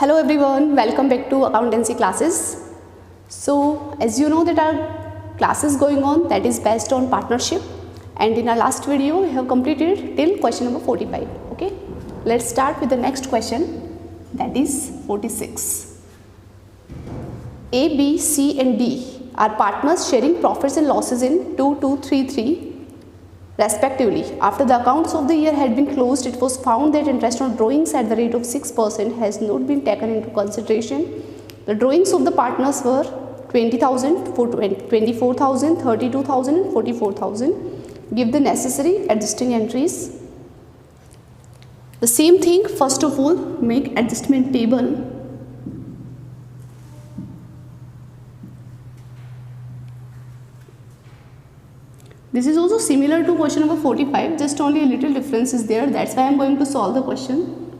Hello everyone, welcome back to accountancy classes. So as you know that our class is going on that is based on partnership, and in our last video we have completed till question number 45. Okay, let's start with the next question, that is 46. A, B, C and D are partners sharing profits and losses in 2, 2, 3, 3 respectively. After the accounts of the year had been closed, it was found that interest on drawings at the rate of 6% has not been taken into consideration. The drawings of the partners were 20,000, 24,000, 32,000 and 44,000. Give the necessary adjusting entries. The same thing, first of all, make adjustment table. This is also similar to question number 45, just only a little difference is there. That's why I am going to solve the question.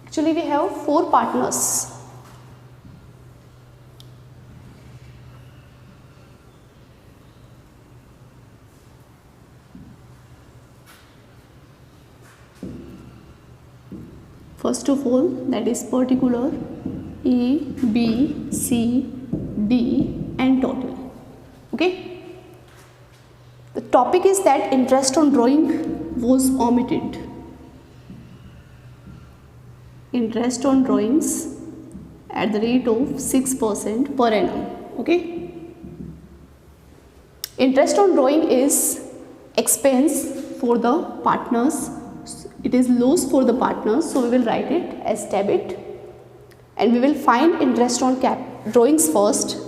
Actually, we have 4 partners. First of all, that is particular A, B, C, D and total. Okay. The topic is that interest on drawing was omitted. Interest on drawings at the rate of 6% per annum. Okay. Interest on drawing is expense for the partners. It is loss for the partners. So we will write it as debit, and we will find interest on drawings first.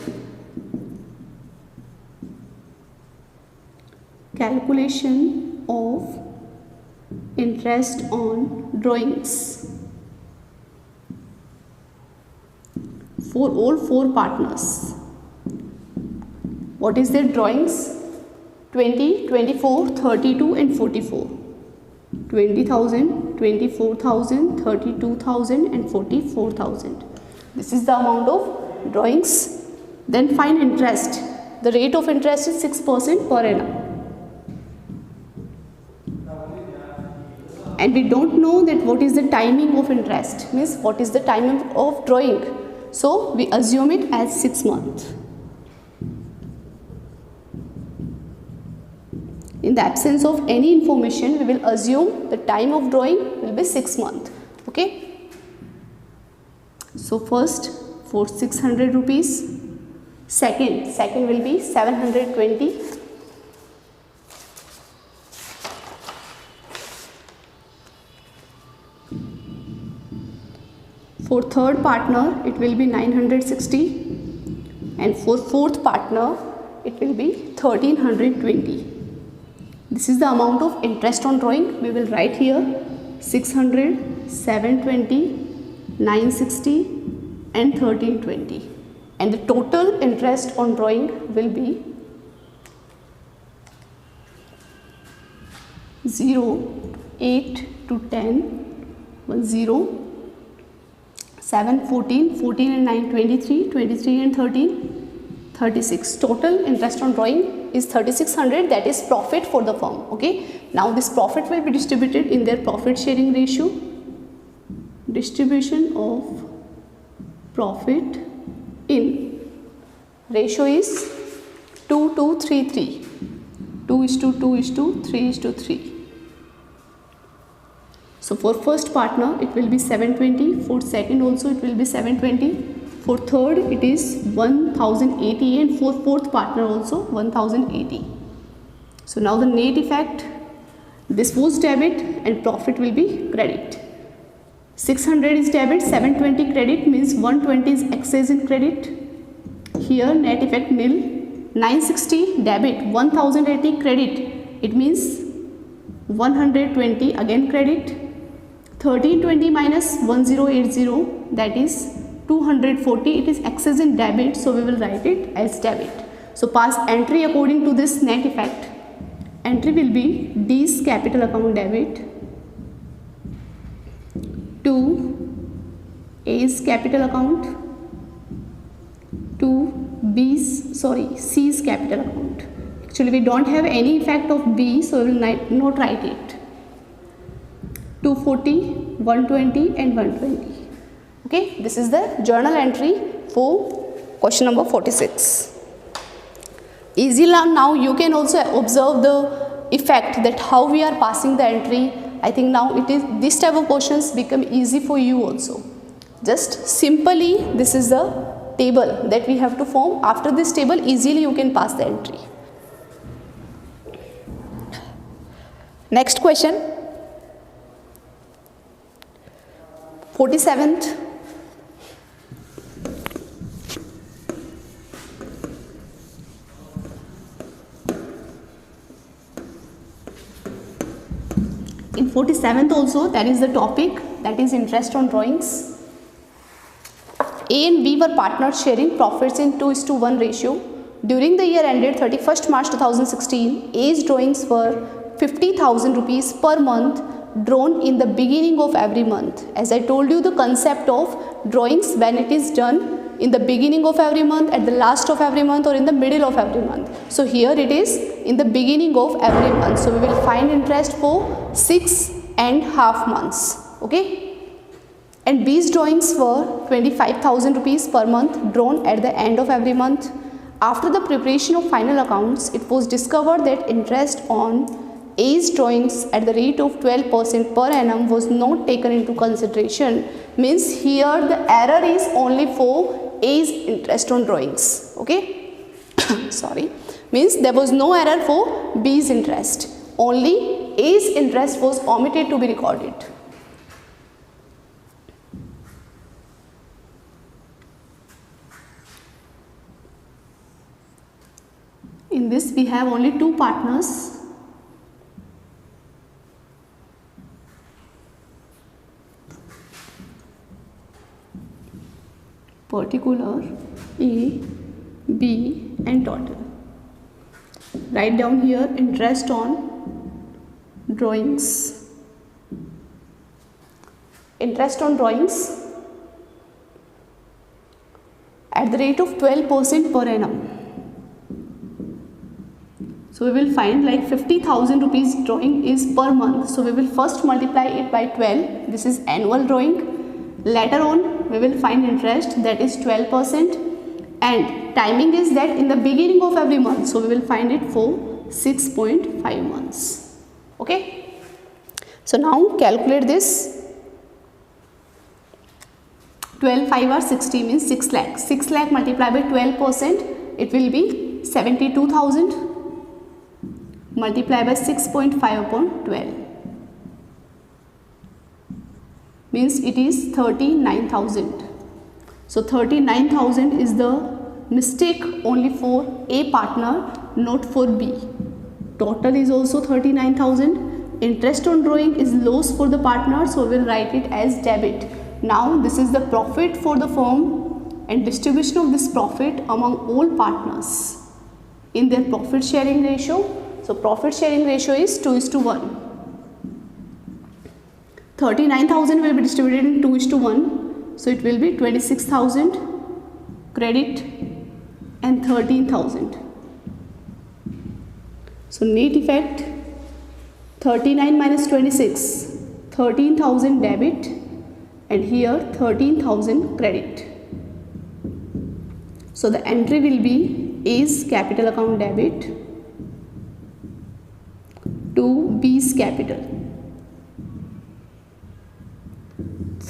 Calculation of interest on drawings for all 4 partners. What is their drawings? 20, 24, 32 and 44. 20,000, 24,000, 32,000 and 44,000. This is the amount of drawings. Then find interest. The rate of interest is 6% per annum. And we don't know that what is the timing of interest, means what is the timing of drawing. So we assume it as 6 months. In the absence of any information, we will assume the time of drawing will be 6 months. Okay. So first for 600 rupees, second will be 720. For third partner, it will be 960, and for fourth partner, it will be 1320. This is the amount of interest on drawing. We will write here 600, 720, 960 and 1320. And the total interest on drawing will be 0, 8 to 10, 10, 7, 14, 14 and 9, 23, 23 and 13, 36. Total interest on drawing is 3600, that is profit for the firm. Okay. Now this profit will be distributed in their profit sharing ratio. Distribution of profit in ratio is 2 to 3, 3. 2 is to 2 is to 3 is to 3. So for first partner it will be 720, for second also it will be 720, for third it is 1080 and for fourth partner also 1080. So now the net effect, this was debit and profit will be credit. 600 is debit, 720 credit, means 120 is excess in credit. Here net effect nil. 960 debit, 1080 credit, it means 120 again credit. 1320 minus 1080, that is 240, it is excess in debit, so we will write it as debit. So pass entry according to this net effect. Entry will be D's capital account debit to A's capital account to C's capital account. Actually we don't have any effect of B, so we will not write it. 240, 120 and 120. Okay, this is the journal entry for question number 46. Easy now you can also observe the effect that how we are passing the entry. I think now it is this type of questions become easy for you also. Just simply this is the table that we have to form. After this table easily you can pass the entry. Next question, 47th. In 47th also there is the topic that is interest on drawings. A and B were partners sharing profits in 2:1 ratio. During the year ended 31st March 2016, A's drawings were 50,000 rupees per month drawn in the beginning of every month. As I told you the concept of drawings, when it is done in the beginning of every month, at the last of every month, or in the middle of every month. So here it is in the beginning of every month. So we will find interest for 6.5 months. Okay. And B's drawings were 25,000 rupees per month drawn at the end of every month. After the preparation of final accounts, it was discovered that interest on A's drawings at the rate of 12% per annum was not taken into consideration. Means here the error is only for A's interest on drawings. Okay. Sorry. Means there was no error for B's interest. Only A's interest was omitted to be recorded. In this we have only two partners. Particular, A, B and total. Write down here interest on drawings. Interest on drawings at the rate of 12% per annum. So we will find like 50,000 rupees drawing is per month. So we will first multiply it by 12. This is annual drawing. Later on we will find interest, that is 12%, and timing is that in the beginning of every month. So we will find it for 6.5 months. Okay. So now calculate this. 12 5 are 60 means 6 lakh. 6 lakh multiplied by 12%, it will be 72,000 multiplied by 6.5 upon 12. Means it is 39,000. So 39,000 is the mistake only for A partner, not for B. Total is also 39,000. Interest on drawing is loss for the partner, so we will write it as debit. Now this is the profit for the firm and distribution of this profit among all partners in their profit sharing ratio. So profit sharing ratio is 2:1. 39,000 will be distributed in 2:1. So it will be 26,000 credit and 13,000. So net effect 39 minus 26, 13,000 debit and here 13,000 credit. So the entry will be A's capital account debit to B's capital.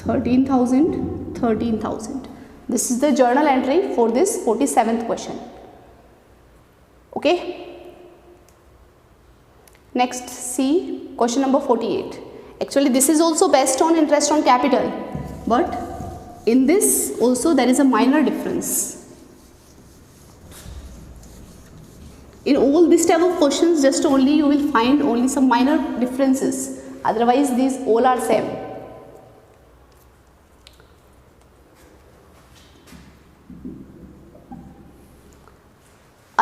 13,000, 13,000. This is the journal entry for this 47th question. Okay. Next, see question number 48. Actually, this is also based on interest on capital, but in this also there is a minor difference. In all this type of questions, just only you will find only some minor differences. Otherwise, these all are same.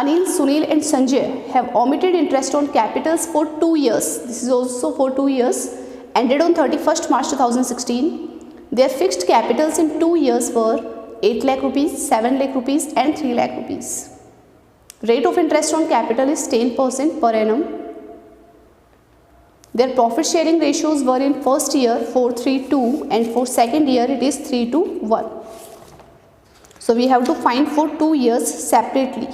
Anil, Sunil and Sanjay have omitted interest on capitals for 2 years. This is also for 2 years. Ended on 31st March 2016. Their fixed capitals in 2 years were 8 lakh rupees, 7 lakh rupees and 3 lakh rupees. Rate of interest on capital is 10% per annum. Their profit sharing ratios were in first year 4:3:2 and for second year it is 3:1. So we have to find for 2 years separately.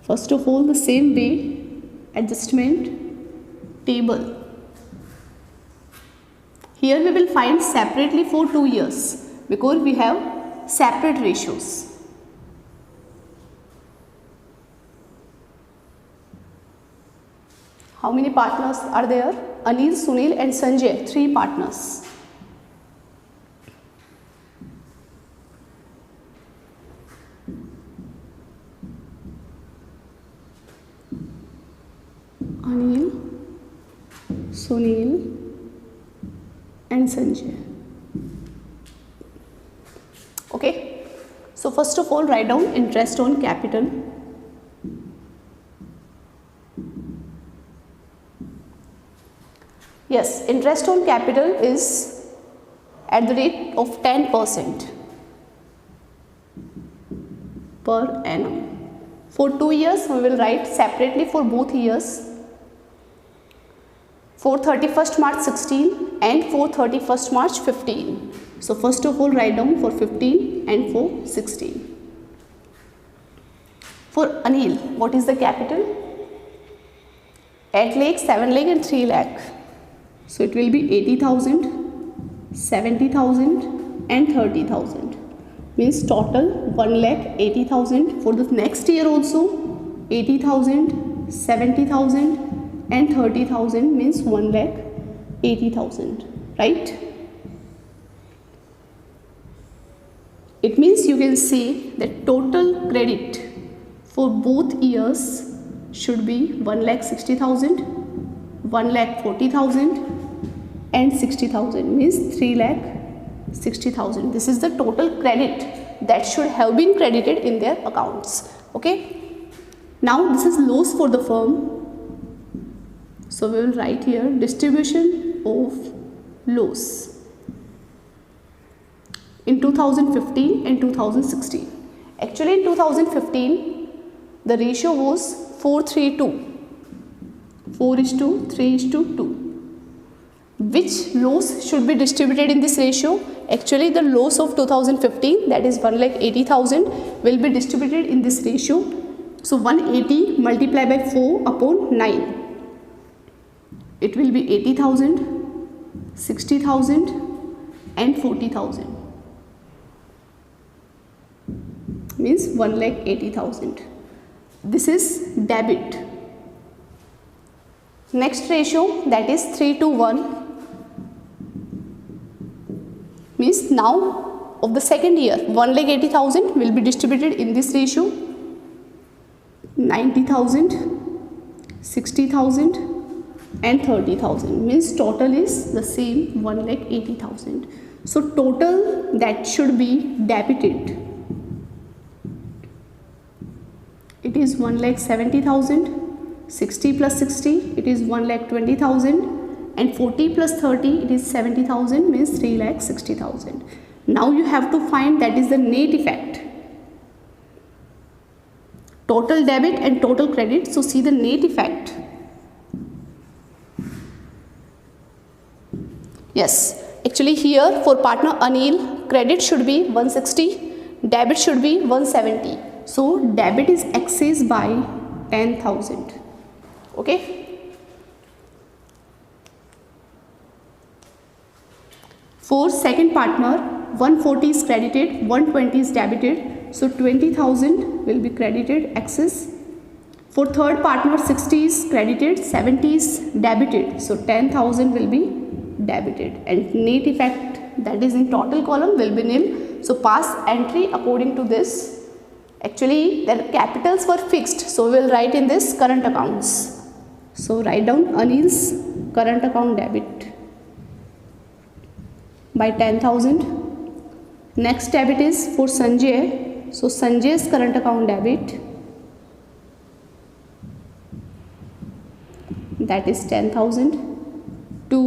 First of all, the same way, adjustment table. Here we will find separately for 2 years because we have separate ratios. How many partners are there? Anil, Sunil and Sanjay, 3 partners. Anil, Sunil and Sanjay. Okay. So first of all, write down interest on capital. Yes, interest on capital is at the rate of 10% per annum. For 2 years, we will write separately for both years. For 31st March 16 and for 31st March 15. So first of all, write down for 15 and for 16. For Anil, what is the capital? 8 lakh, 7 lakh and 3 lakh. So it will be 80,000, 70,000 and 30,000. Means total 1,80,000. For the next year also 80,000, 70,000 and 30,000 means 1,80,000. Right? It means you can see that total credit for both years should be 1,60,000, 1,40,000 and 60,000 means 3,60,000. This is the total credit that should have been credited in their accounts. Okay. Now this is loss for the firm. So we will write here distribution of loss in 2015 and 2016. Actually in 2015 the ratio was 4:3:2. 4:3:2. Which loss should be distributed in this ratio? Actually the loss of 2015, that is 1,80,000, will be distributed in this ratio. So 180 multiplied by 4 upon 9. It will be 80,000, 60,000 and 40,000. Means 1,80,000. This is debit. Next ratio, that is 3:1, means now of the second year 1,80,000 will be distributed in this ratio. 90,000, 60,000 and 30,000 means total is the same 1,80,000. So total that should be debited, it is 1,70,000. 60 plus 60, it is 1,20,000 and 40 plus 30, it is 70,000 means 3,60,000. Now you have to find that is the net effect. Total debit and total credit. So see the net effect. Yes, actually here for partner Anil, credit should be 160, debit should be 170. So debit is excess by 10,000. Okay. For second partner 140 is credited, 120 is debited. So 20,000 will be credited excess. For third partner 60 is credited, 70 is debited. So 10,000 will be debited and net effect, that is in total column, will be nil. So pass entry according to this. Actually their capitals were fixed, so we will write in this current accounts. So write down Anil's current account debit by 10,000. Next debit is for Sanjay. So Sanjay's current account debit, that is 10,000 to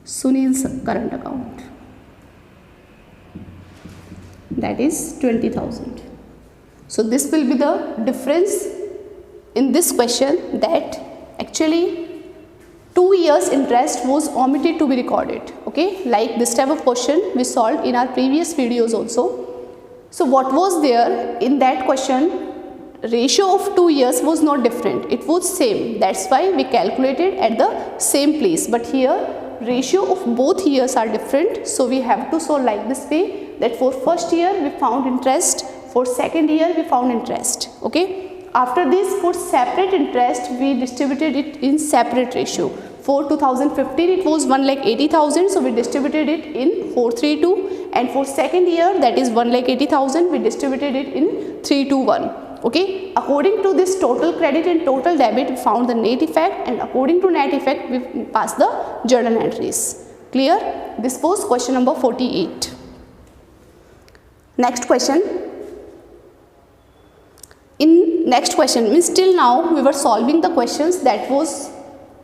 Sunil's current account, that is 20,000. So this will be the difference in this question, that actually 2 years interest was omitted to be recorded. Okay, like this type of question we solved in our previous videos also. So what was there in that question? Ratio of 2 years was not different, it was same. That's why we calculated at the same place. But here ratio of both years are different. So we have to solve like this way, that for first year we found interest, for second year we found interest. Okay. After this, for separate interest we distributed it in separate ratio. For 2015 it was 1,80,000, so we distributed it in 432, and for second year, that is 1,80,000, we distributed it in 321. Okay, according to this total credit and total debit, we found the net effect, and according to net effect we passed the journal entries. Clear? This was question number 48. Next question. In next question, means till now we were solving the questions that was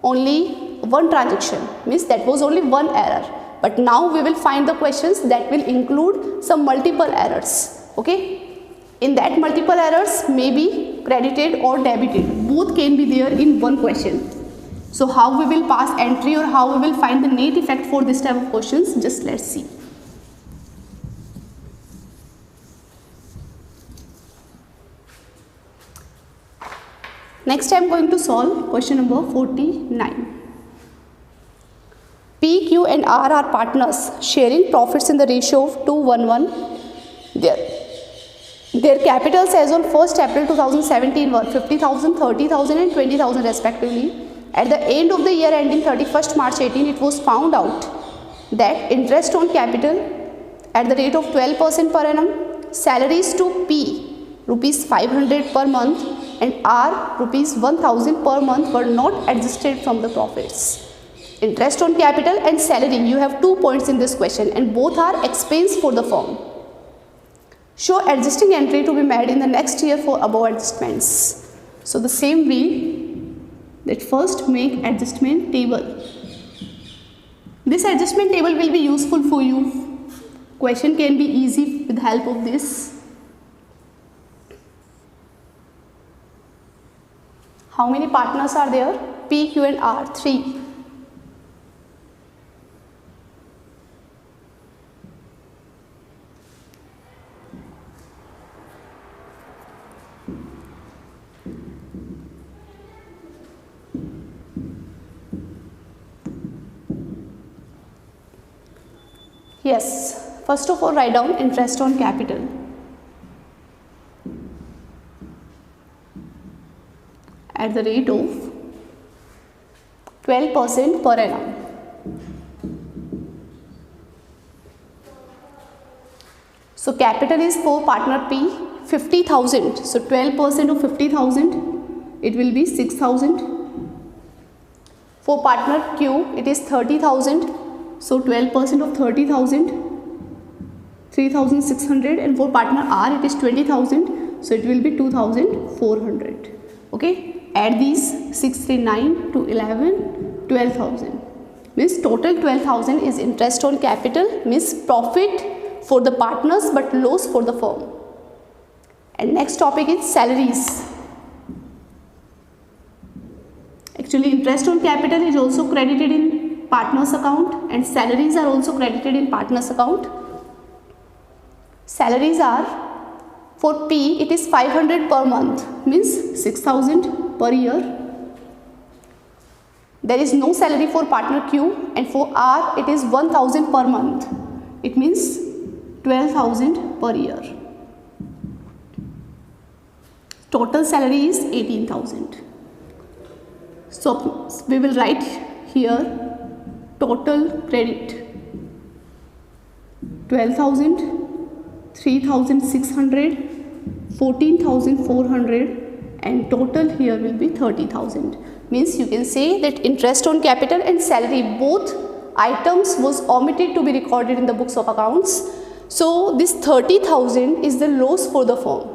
only one transaction, means that was only one error. But now we will find the questions that will include some multiple errors. Okay. In that multiple errors may be credited or debited. Both can be there in one question. So how we will pass entry or how we will find the net effect for this type of questions, just let's see. Next I am going to solve question number 49. P, Q and R are partners sharing profits in the ratio of 2:1:1. Their capitals as on 1st April 2017 were 50,000, 30,000 and 20,000 respectively. At the end of the year ending 31st March 18, it was found out that interest on capital at the rate of 12% per annum, salaries to P rupees 500 per month and R rupees 1,000 per month were not adjusted from the profits. Interest on capital and salary, you have 2 points in this question and both are expense for the firm. Show adjusting entry to be made in the next year for above adjustments. So the same way, that first make adjustment table. This adjustment table will be useful for you. Question can be easy with the help of this. How many partners are there? P, Q and R, 3. Yes, first of all write down interest on capital. At the rate of 12% per annum. So capital is for partner P 50,000. So 12% of 50,000, it will be 6,000. For partner Q, it is 30,000. So 12% of 30,000, 3,600, and for partner R it is 20,000. So it will be 2,400. Okay, add these 639 to 11, 12,000. Means total 12,000 is interest on capital, means profit for the partners but loss for the firm. And next topic is salaries. Actually interest on capital is also credited in partners account and salaries are also credited in partners account. Salaries are, for P it is 500 per month, means 6,000 per year. There is no salary for partner Q, and for R it is 1,000 per month. It means 12,000 per year. Total salary is 18,000. So we will write here total credit 12,000, 3,600, 14,400 and total here will be 30,000. Means you can say that interest on capital and salary, both items was omitted to be recorded in the books of accounts. So this 30,000 is the loss for the firm.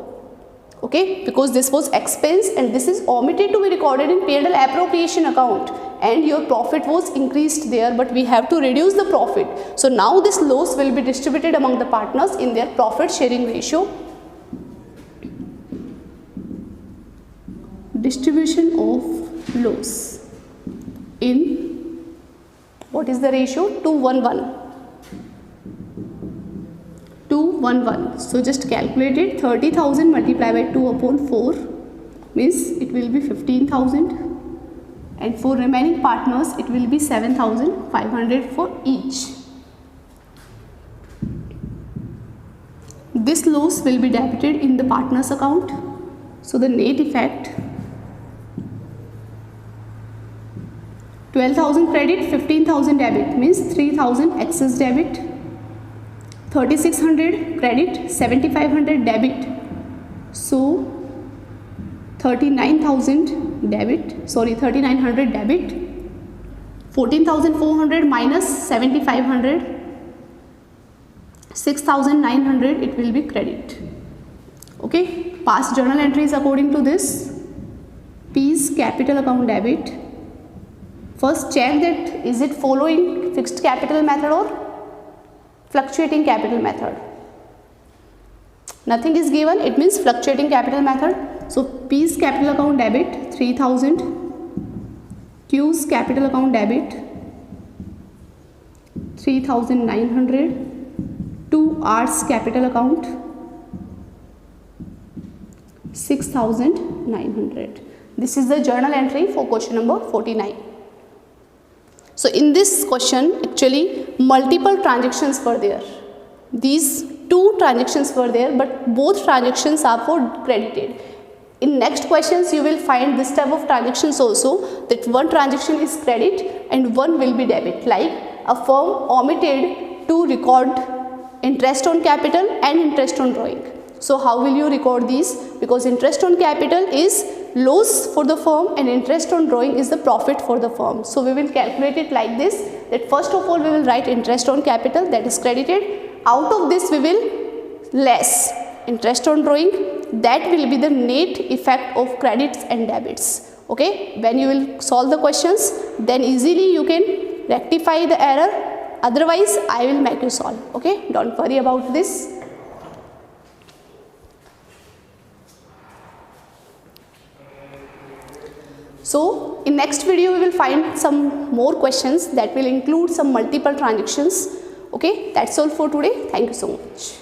Okay, because this was expense and this is omitted to be recorded in P&L appropriation account and your profit was increased there, but we have to reduce the profit. So now this loss will be distributed among the partners in their profit sharing ratio. distribution of loss in, what is the ratio? 2:1:1. 2:1:1. So just calculate it. 30,000 multiplied by 2/4 means it will be 15,000, and for remaining partners it will be 7,500 for each. This loss will be debited in the partners account. So the net effect, 12,000 credit, 15,000 debit means 3,000 excess debit. 3,600 credit, 7,500 debit. So 39,000 debit, 3,900 debit. 14,400 minus 7,500, 6,900 it will be credit. Okay, past journal entries according to this. P's capital account debit. First check that is it following fixed capital method or fluctuating capital method. Nothing is given, it means fluctuating capital method. So P's capital account debit 3,000, Q's capital account debit 3,900, to R's capital account 6,900. This is the journal entry for question number 49. So in this question actually multiple transactions were there. These two transactions were there, but both transactions are for credited. In next questions you will find this type of transactions also, that one transaction is credit and one will be debit, like a firm omitted to record interest on capital and interest on drawing. So how will you record these? Because interest on capital is loss for the firm and interest on drawing is the profit for the firm. So we will calculate it like this, that first of all we will write interest on capital, that is credited. Out of this we will less interest on drawing, that will be the net effect of credits and debits. Okay, when you will solve the questions, then easily you can rectify the error. Otherwise I will make you solve. Okay, don't worry about this. So in next video we will find some more questions that will include some multiple transactions. Okay, that's all for today. Thank you so much.